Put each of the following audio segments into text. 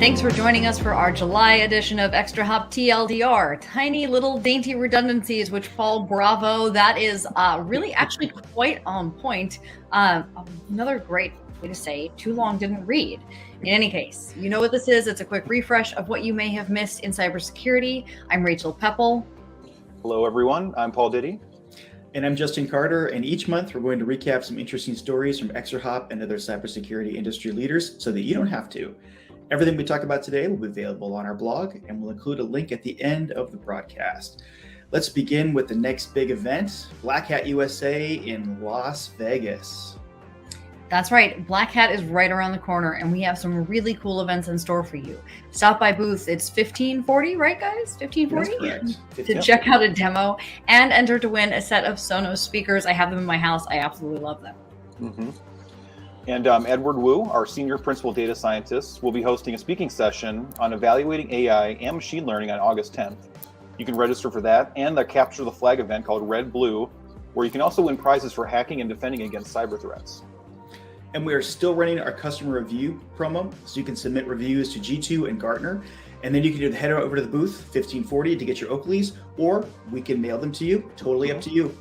Thanks for joining us for our July edition of ExtraHop TLDR. Tiny little dainty redundancies, which Paul, bravo. That is really actually quite on point. Another great way to say too long didn't read. In any case, you know what this is. It's a quick refresh of what you may have missed in cybersecurity. I'm Rachel Peppel. Hello, everyone. I'm Paul Diddy. And I'm Justin Carter, and each month we're going to recap some interesting stories from ExtraHop and other cybersecurity industry leaders so that you don't have to. Everything we talk about today will be available on our blog, and we'll include a link at the end of the broadcast. Let's begin with the next big event, Black Hat USA in Las Vegas. That's right. Black Hat is right around the corner, and we have some really cool events in store for you. Stop by booth. It's 1540, right, guys? 1540? To check out a demo and enter to win a set of Sonos speakers. I have them in my house. I absolutely love them. Mm-hmm. And Edward Wu, our senior principal data scientist, will be hosting a speaking session on evaluating AI and machine learning on August 10th. You can register for that and the Capture the Flag event called Red Blue, where you can also win prizes for hacking and defending against cyber threats. And we are still running our customer review promo, so you can submit reviews to G2 and Gartner, and then you can head over to the booth 1540 to get your Oakleys, or we can mail them to you. Totally up to you.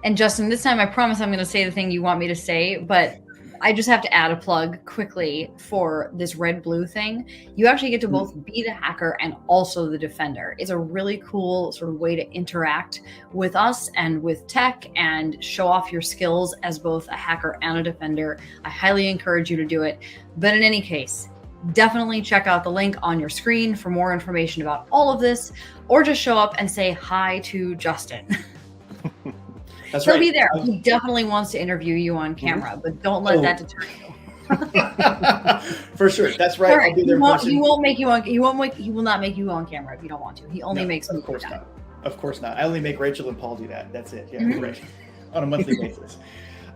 And Justin, this time I promise I'm going to say the thing you want me to say, but I just have to add a plug quickly for this red blue thing. You actually get to both be the hacker and also the defender. It's a really cool sort of way to interact with us and with tech and show off your skills as both a hacker and a defender. I highly encourage you to do it. But in any case, definitely check out the link on your screen for more information about all of this, or just show up and say hi to Justin. He'll be there. He definitely wants to interview you on camera, but don't let that deter you. For sure, that's right. I'll be there. He won't make you on. He will not make you on camera if you don't want to. He only makes me. Of course not. Of course not. I only make Rachel and Paul do that. That's it. Yeah, right. On a monthly basis.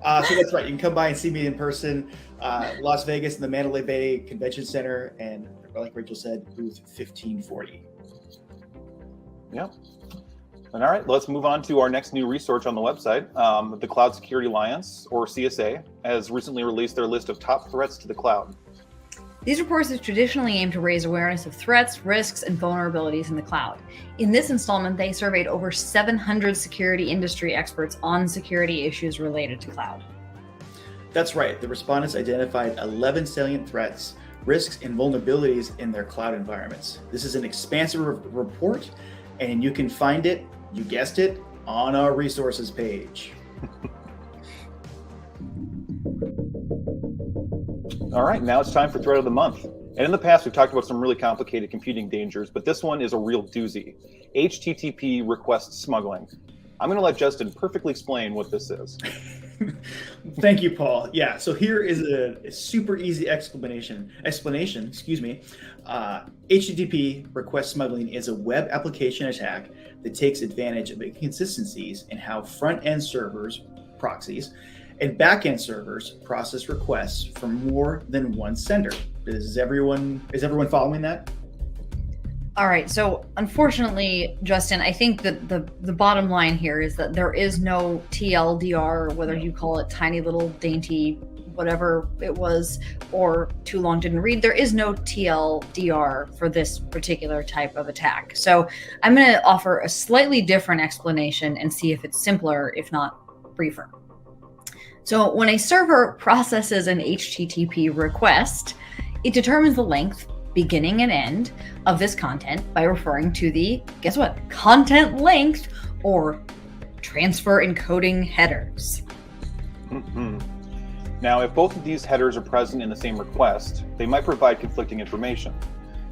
So that's right. You can come by and see me in person, Las Vegas in the Mandalay Bay Convention Center, and like Rachel said, booth 1540. Yep. And all right, let's move on to our next new research on the website. The Cloud Security Alliance, or CSA, has recently released their list of top threats to the cloud. These reports have traditionally aimed to raise awareness of threats, risks, and vulnerabilities in the cloud. In this installment, they surveyed over 700 security industry experts on security issues related to cloud. That's right. The respondents identified 11 salient threats, risks, and vulnerabilities in their cloud environments. This is an expansive report, and you can find it, you guessed it, on our resources page. All right, now it's time for Threat of the Month. And in the past, we've talked about some really complicated computing dangers, but this one is a real doozy. HTTP request smuggling. I'm going to let Justin perfectly explain what this is. Thank you, Paul. Yeah, so here is a super easy explanation. HTTP request smuggling is a web application attack that takes advantage of inconsistencies in how front-end servers, proxies, and back-end servers process requests from more than one sender. Is everyone following that? All right. So unfortunately, Justin, I think that the bottom line here is that there is no TLDR, whether you call it tiny little dainty, whatever it was, or too long didn't read. There is no TLDR for this particular type of attack. So I'm going to offer a slightly different explanation and see if it's simpler, if not briefer. So when a server processes an HTTP request, it determines the length, beginning and end of this content by referring to the, guess what, content length or transfer encoding headers. Mm-hmm. Now, if both of these headers are present in the same request, they might provide conflicting information.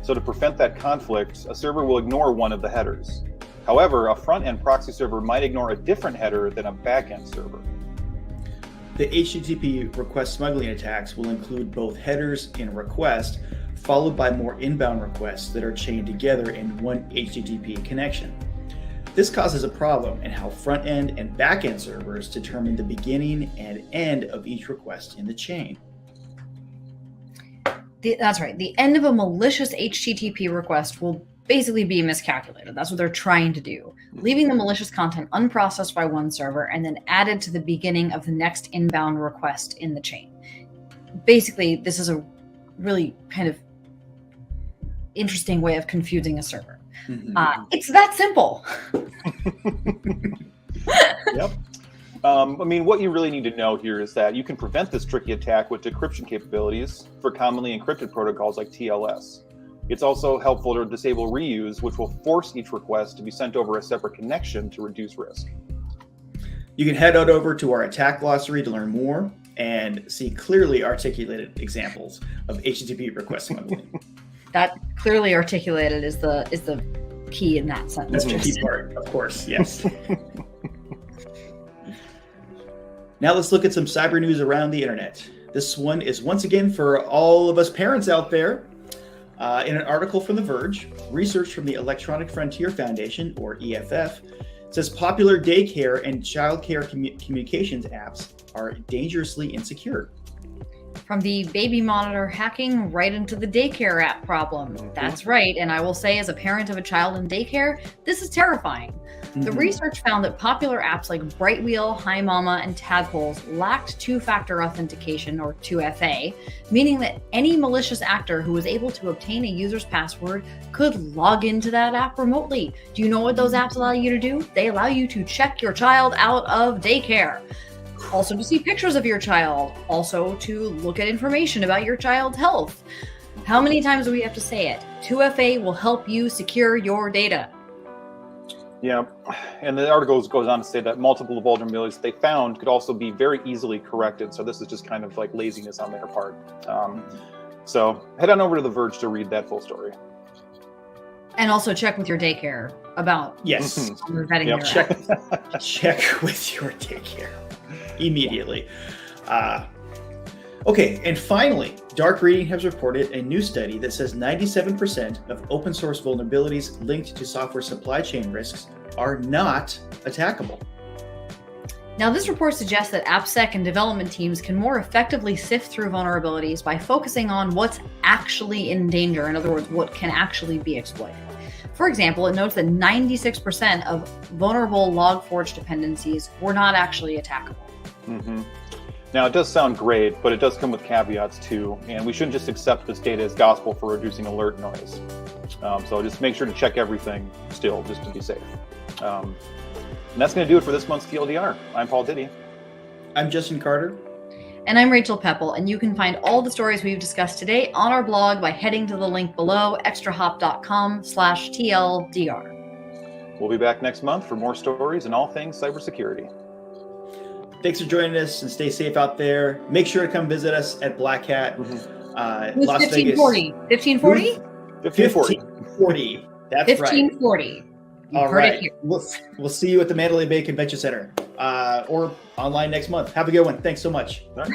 So to prevent that conflict, a server will ignore one of the headers. However, a front-end proxy server might ignore a different header than a back-end server. The HTTP request smuggling attacks will include both headers in a request, followed by more inbound requests that are chained together in one HTTP connection. This causes a problem in how front-end and back-end servers determine the beginning and end of each request in the chain. That's right. The end of a malicious HTTP request will basically be miscalculated. That's what they're trying to do, leaving the malicious content unprocessed by one server and then added to the beginning of the next inbound request in the chain. Basically, this is a really kind of interesting way of confusing a server. Mhm. It's that simple. Yep. I mean, what you really need to know here is that you can prevent this tricky attack with decryption capabilities for commonly encrypted protocols like TLS. It's also helpful to disable reuse, which will force each request to be sent over a separate connection to reduce risk. You can head on over to our attack glossary to learn more and see clearly articulated examples of HTTP request smuggling. That clearly articulated is the key in that sentence. That's the key part, of course, yes. Now let's look at some cyber news around the internet. This one is once again for all of us parents out there. In an article from The Verge, research from the Electronic Frontier Foundation, or EFF, says popular daycare and childcare communications apps are dangerously insecure. From the baby monitor hacking right into the daycare app problem. That's right. And I will say, as a parent of a child in daycare, this is terrifying. The research found that popular apps like Brightwheel, Hi Mama, and Tadpoles lacked two-factor authentication, or 2FA, meaning that any malicious actor who was able to obtain a user's password could log into that app remotely. Do you know what those apps allow you to do? They allow you to check your child out of daycare. Also to see pictures of your child. Also to look at information about your child's health. How many times do we have to say it? 2FA will help you secure your data. Yeah, and the article goes on to say that multiple vulnerabilities they found could also be very easily corrected. So this is just kind of like laziness on their part. So head on over to The Verge to read that full story. And also check with your daycare about Yes. vetting Yep. their Check with your daycare immediately. Okay, and finally, Dark Reading has reported a new study that says 97% of open source vulnerabilities linked to software supply chain risks are not attackable. Now, this report suggests that AppSec and development teams can more effectively sift through vulnerabilities by focusing on what's actually in danger. In other words, what can actually be exploited. For example, it notes that 96% of vulnerable Log4j dependencies were not actually attackable. Now, it does sound great, but it does come with caveats too, and we shouldn't just accept this data as gospel for reducing alert noise. So just make sure to check everything still, just to be safe. And that's going to do it for this month's TLDR. I'm Paul Diddy. I'm Justin Carter. And I'm Rachel Peppel, and you can find all the stories we've discussed today on our blog by heading to the link below, extrahop.com/TLDR. We'll be back next month for more stories and all things cybersecurity. Thanks for joining us, and stay safe out there. Make sure to come visit us at Black Hat, Who's Las 1540? 1540? 1540. 1540. That's right. 1540. You All heard it right. here. We'll see you at the Mandalay Bay Convention Center or online next month. Have a good one. Thanks so much. All right.